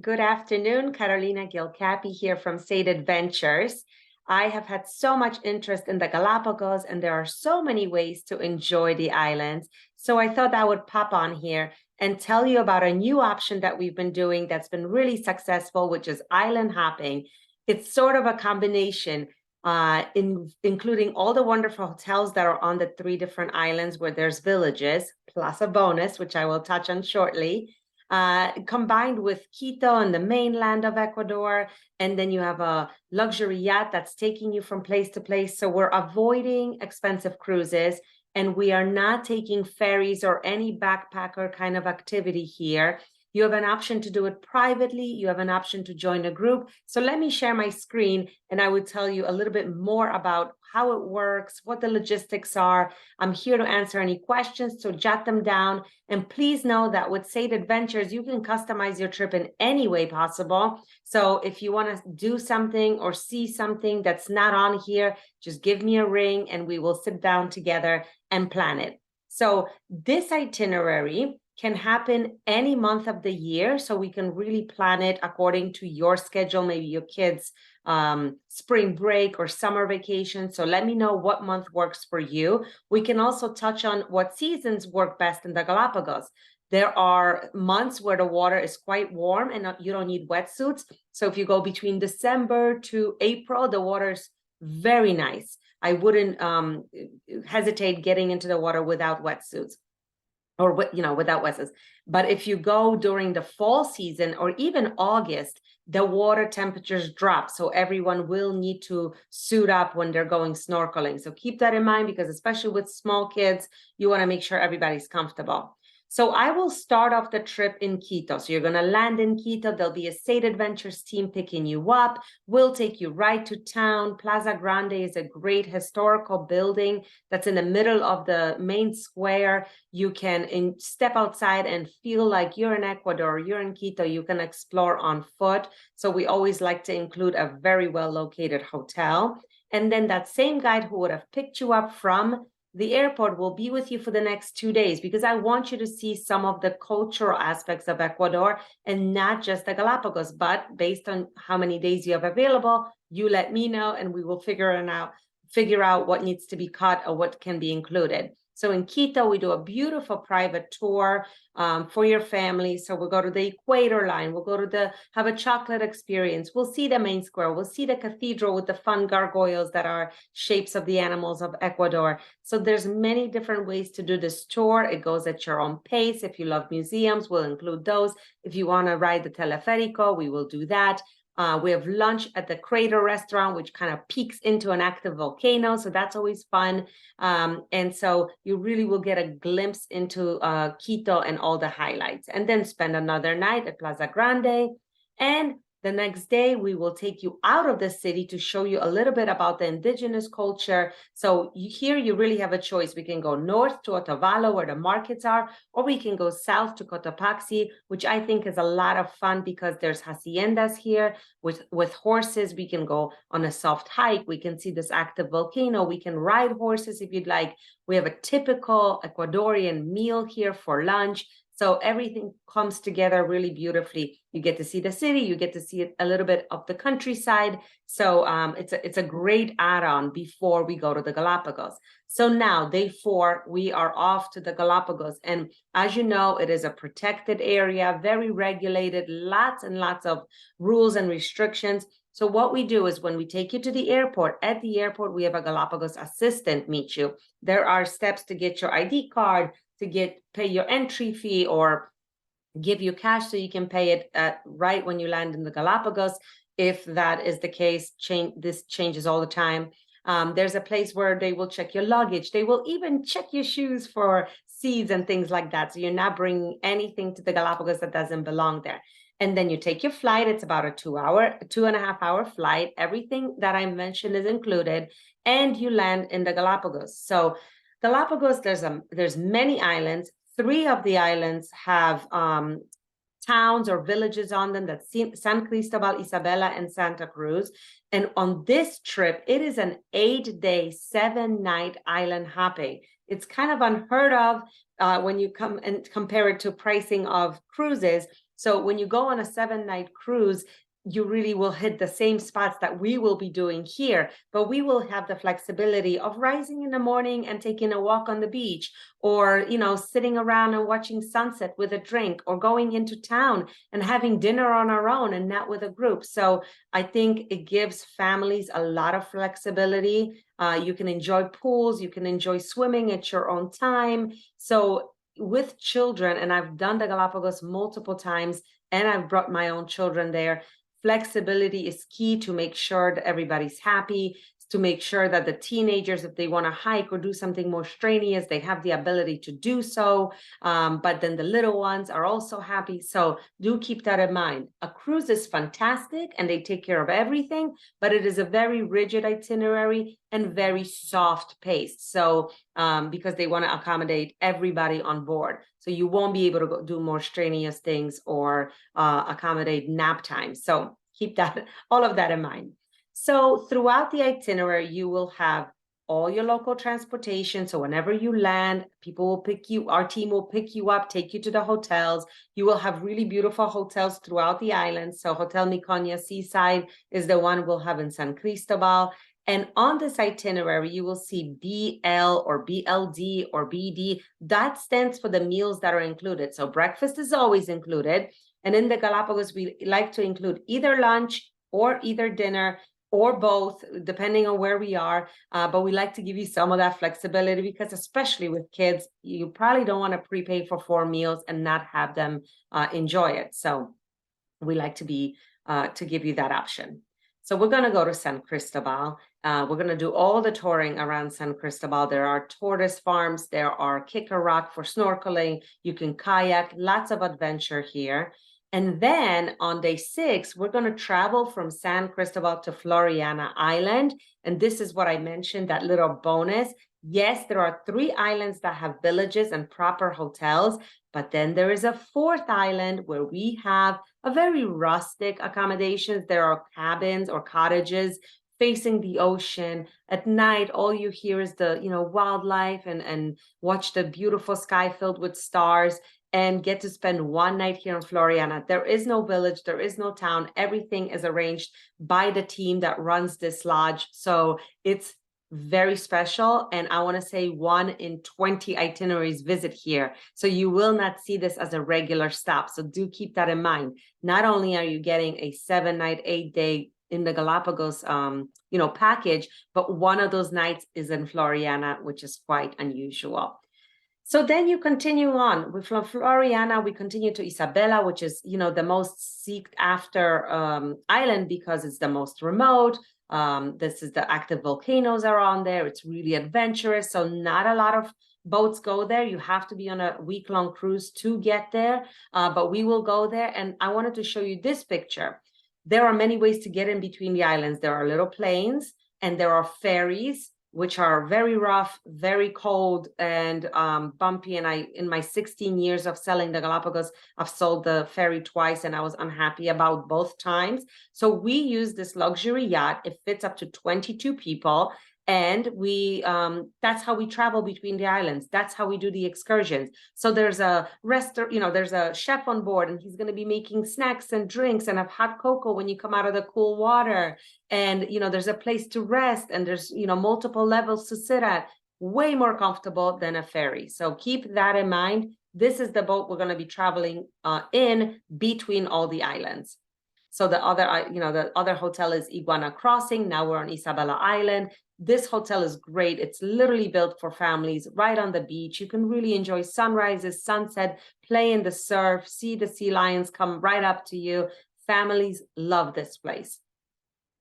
Good afternoon. Carolina Gilcapi here from State Adventures. I have had so much interest in the Galapagos, and there are so many ways to enjoy the islands. So I thought I would pop on here and tell you about a new option that we've been doing that's been really successful, which is island hopping. It's sort of a combination, including all the wonderful hotels that are on the three different islands where there's villages, plus a bonus, which I will touch on shortly. Combined with Quito and the mainland of Ecuador. And then you have a luxury yacht that's taking you from place to place. So we're avoiding expensive cruises, and we are not taking ferries or any backpacker kind of activity here. You have an option to do it privately. You have an option to join a group. So let me share my screen and I will tell you a little bit more about how it works, what the logistics are. I'm here to answer any questions, so jot them down. And please know that with State Adventures, you can customize your trip in any way possible. So if you want to do something or see something that's not on here, just give me a ring and we will sit down together and plan it. So this itinerary can happen any month of the year, so we can really plan it according to your schedule, maybe your kids' spring break or summer vacation. So let me know what month works for you. We can also touch on what seasons work best in the Galapagos. There are months where the water is quite warm and you don't need wetsuits. So if you go between December to April, the water is very nice. I wouldn't hesitate getting into the water without wetsuits. Or without wetsuits. But if you go during the fall season or even August, the water temperatures drop. So everyone will need to suit up when they're going snorkeling. So keep that in mind, because especially with small kids, you want to make sure everybody's comfortable. So I will start off the trip in Quito. So you're going to land in Quito. There'll be a State Adventures team picking you up. We'll take you right to town. Plaza Grande is a great historical building that's in the middle of the main square. You can step outside and feel like you're in Ecuador, you're in Quito. You can explore on foot. So we always like to include a very well-located hotel. And then that same guide who would have picked you up from the airport will be with you for the next 2 days, because I want you to see some of the cultural aspects of Ecuador and not just the Galapagos. But based on how many days you have available, you let me know and we will figure out what needs to be cut or what can be included. So in Quito, we do a beautiful private tour for your family. So we'll go to the equator line. We'll go to have a chocolate experience. We'll see the main square. We'll see the cathedral with the fun gargoyles that are shapes of the animals of Ecuador. So there's many different ways to do this tour. It goes at your own pace. If you love museums, we'll include those. If you want to ride the teleférico, we will do that. We have lunch at the Crater restaurant, which kind of peeks into an active volcano. So that's always fun. And so you really will get a glimpse into Quito and all the highlights, and then spend another night at Plaza Grande. And the next day, we will take you out of the city to show you a little bit about the indigenous culture. So here you really have a choice. We can go north to Otavalo, where the markets are, or we can go south to Cotopaxi, which I think is a lot of fun because there's haciendas here with horses. We can go on a soft hike. We can see this active volcano. We can ride horses if you'd like. We have a typical Ecuadorian meal here for lunch. So everything comes together really beautifully. You get to see the city, you get to see a little bit of the countryside. So it's a great add-on before we go to the Galapagos. So now, day 4, we are off to the Galapagos. And as you know, it is a protected area, very regulated, lots and lots of rules and restrictions. So what we do is when we take you to the airport, at the airport, we have a Galapagos assistant meet you. There are steps to get your ID card, to pay your entry fee, or give you cash so you can pay it right when you land in the Galapagos. If that is the case, this changes all the time. There's a place where they will check your luggage. They will even check your shoes for seeds and things like that. So you're not bringing anything to the Galapagos that doesn't belong there. And then you take your flight. It's about a 2.5 hour flight. Everything that I mentioned is included, and you land in the Galapagos. So Galapagos, there's many islands. 3 of the islands have towns or villages on them. That's San Cristobal, Isabela, and Santa Cruz. And on this trip, it is an 8-day, 7-night island hopping. It's kind of unheard of when you come and compare it to pricing of cruises. So when you go on a 7-night cruise, you really will hit the same spots that we will be doing here, but we will have the flexibility of rising in the morning and taking a walk on the beach, or, you know, sitting around and watching sunset with a drink, or going into town and having dinner on our own and not with a group. So I think it gives families a lot of flexibility. You can enjoy pools, you can enjoy swimming at your own time. So with children, and I've done the Galapagos multiple times, and I've brought my own children there, flexibility is key to make sure that everybody's happy, to make sure that the teenagers, if they want to hike or do something more strenuous, they have the ability to do so. But then the little ones are also happy. So do keep that in mind. A cruise is fantastic and they take care of everything, but it is a very rigid itinerary and very soft paced. So because they want to accommodate everybody on board. So you won't be able to go do more strenuous things or accommodate nap time. So keep that, all of that in mind. So throughout the itinerary, you will have all your local transportation. So whenever you land, people will pick you, our team will pick you up, take you to the hotels. You will have really beautiful hotels throughout the island. So Hotel Miconia Seaside is the one we'll have in San Cristobal. And on this itinerary, you will see BL or BLD or BD. That stands for the meals that are included. So breakfast is always included. And in the Galapagos, we like to include either lunch or either dinner, or both, depending on where we are. But we like to give you some of that flexibility, because especially with kids, you probably don't want to prepay for 4 meals and not have them enjoy it. So we like to give you that option. So we're going to go to San Cristobal. We're going to do all the touring around San Cristobal. There are tortoise farms. There are Kicker Rock for snorkeling. You can kayak, lots of adventure here. And then on day 6, we're going to travel from San Cristobal to Floriana Island. And this is what I mentioned, that little bonus. Yes, there are 3 islands that have villages and proper hotels, but then there is a 4th island where we have a very rustic accommodations. There are cabins or cottages facing the ocean. At night, all you hear is the, wildlife, and watch the beautiful sky filled with stars, and get to spend 1 night here in Floriana. There is no village, there is no town. Everything is arranged by the team that runs this lodge. So it's very special. And I want to say 1 in 20 itineraries visit here. So you will not see this as a regular stop. So do keep that in mind. Not only are you getting a 7-night, 8-day in the Galapagos, package, but one of those nights is in Floriana, which is quite unusual. So then you continue on. From Floriana, we continue to Isabela, which is, the most sought after island because it's the most remote. This is the active volcanoes are on there. It's really adventurous. So not a lot of boats go there. You have to be on a week-long cruise to get there. But we will go there. And I wanted to show you this picture. There are many ways to get in between the islands. There are little planes and there are ferries, which are very rough, very cold, and bumpy. And in my 16 years of selling the Galapagos, I've sold the ferry twice, and I was unhappy about both times. So we use this luxury yacht. It fits up to 22 people. And that's how we travel between the islands. That's how we do the excursions. So there's a there's a chef on board, and he's going to be making snacks and drinks and have hot cocoa when you come out of the cool water. And, there's a place to rest, and there's, multiple levels to sit at. Way more comfortable than a ferry. So keep that in mind. This is the boat we're going to be traveling in between all the islands. So the other hotel is Iguana Crossing. Now we're on Isabela Island. This hotel is great. It's literally built for families right on the beach. You can really enjoy sunrises, sunset, play in the surf, see the sea lions come right up to you. Families love this place.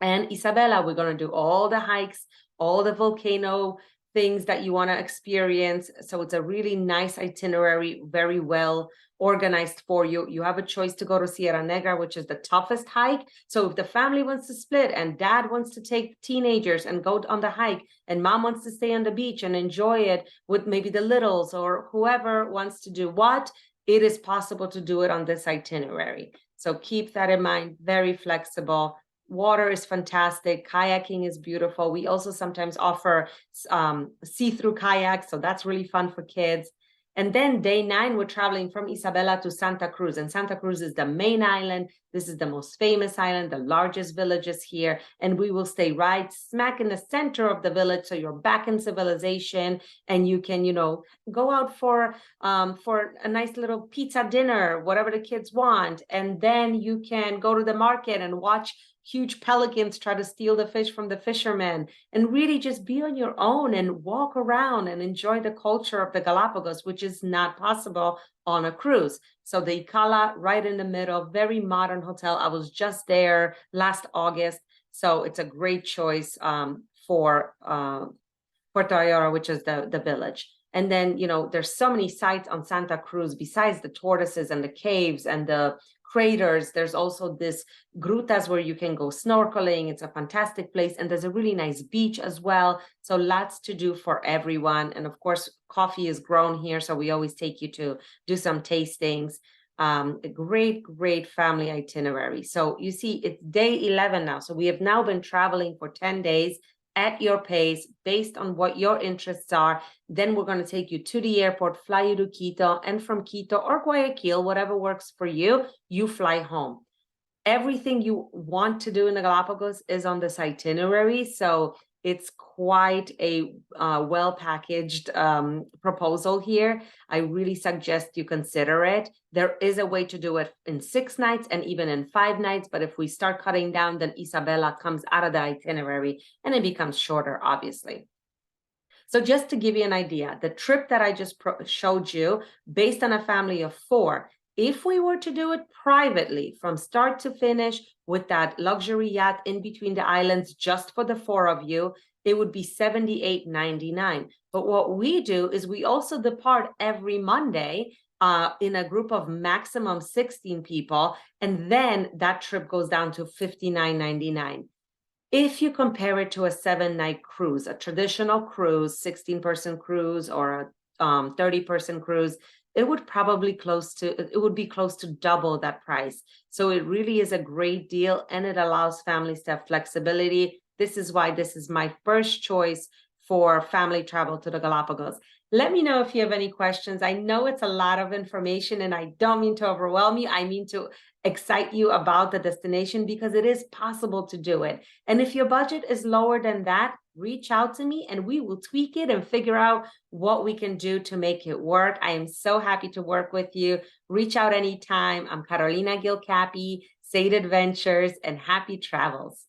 And Isabela, we're going to do all the hikes, all the volcano things that you want to experience. So it's a really nice itinerary, very well organized for you. You have a choice to go to Sierra Negra, which is the toughest hike. So if the family wants to split and dad wants to take teenagers and go on the hike, and mom wants to stay on the beach and enjoy it with maybe the littles or whoever wants to do what, it is possible to do it on this itinerary. So keep that in mind. Very flexible. Water is fantastic. Kayaking is beautiful. We also sometimes offer see-through kayaks, so that's really fun for kids. And then day 9, we're traveling from Isabela to Santa Cruz. And Santa Cruz is the main island. This is the most famous island, the largest villages here. And we will stay right smack in the center of the village. So you're back in civilization and you can, go out for a nice little pizza dinner, whatever the kids want. And then you can go to the market and watch huge pelicans try to steal the fish from the fishermen, and really just be on your own and walk around and enjoy the culture of the Galapagos, which is not possible on a cruise. So the Icala right in the middle, very modern hotel. I was just there last August. So it's a great choice for Puerto Ayora, which is the village. And then, there's so many sites on Santa Cruz besides the tortoises and the caves and the craters. There's also this grutas where you can go snorkeling. It's a fantastic place. And there's a really nice beach as well. So lots to do for everyone. And of course, coffee is grown here. So we always take you to do some tastings. A great family itinerary. So you see, it's day 11 now. So we have now been traveling for 10 days at your pace, based on what your interests are. Then we're going to take you to the airport, fly you to Quito, and from Quito or Guayaquil, whatever works for you, you fly home. Everything you want to do in the Galapagos is on this itinerary. So it's quite a well-packaged proposal here. I really suggest you consider it. There is a way to do it in 6 nights and even in 5 nights. But if we start cutting down, then Isabela comes out of the itinerary and it becomes shorter, obviously. So just to give you an idea, the trip that I just showed you, based on a family of 4, if we were to do it privately from start to finish with that luxury yacht in between the islands just for the 4 of you, it would be $78.99. But what we do is we also depart every Monday in a group of maximum 16 people, and then that trip goes down to $59.99. If you compare it to a 7-night cruise, a traditional cruise, 16-person cruise or a 30-person cruise, it would be close to double that price. So it really is a great deal, and it allows families to have flexibility. This is why this is my first choice for family travel to the Galapagos. Let me know if you have any questions. I know it's a lot of information and I don't mean to overwhelm you. I mean to excite you about the destination because it is possible to do it. And if your budget is lower than that, reach out to me and we will tweak it and figure out what we can do to make it work. I am so happy to work with you. Reach out anytime. I'm Carolina Gilcapi, Sade Adventures, and happy travels.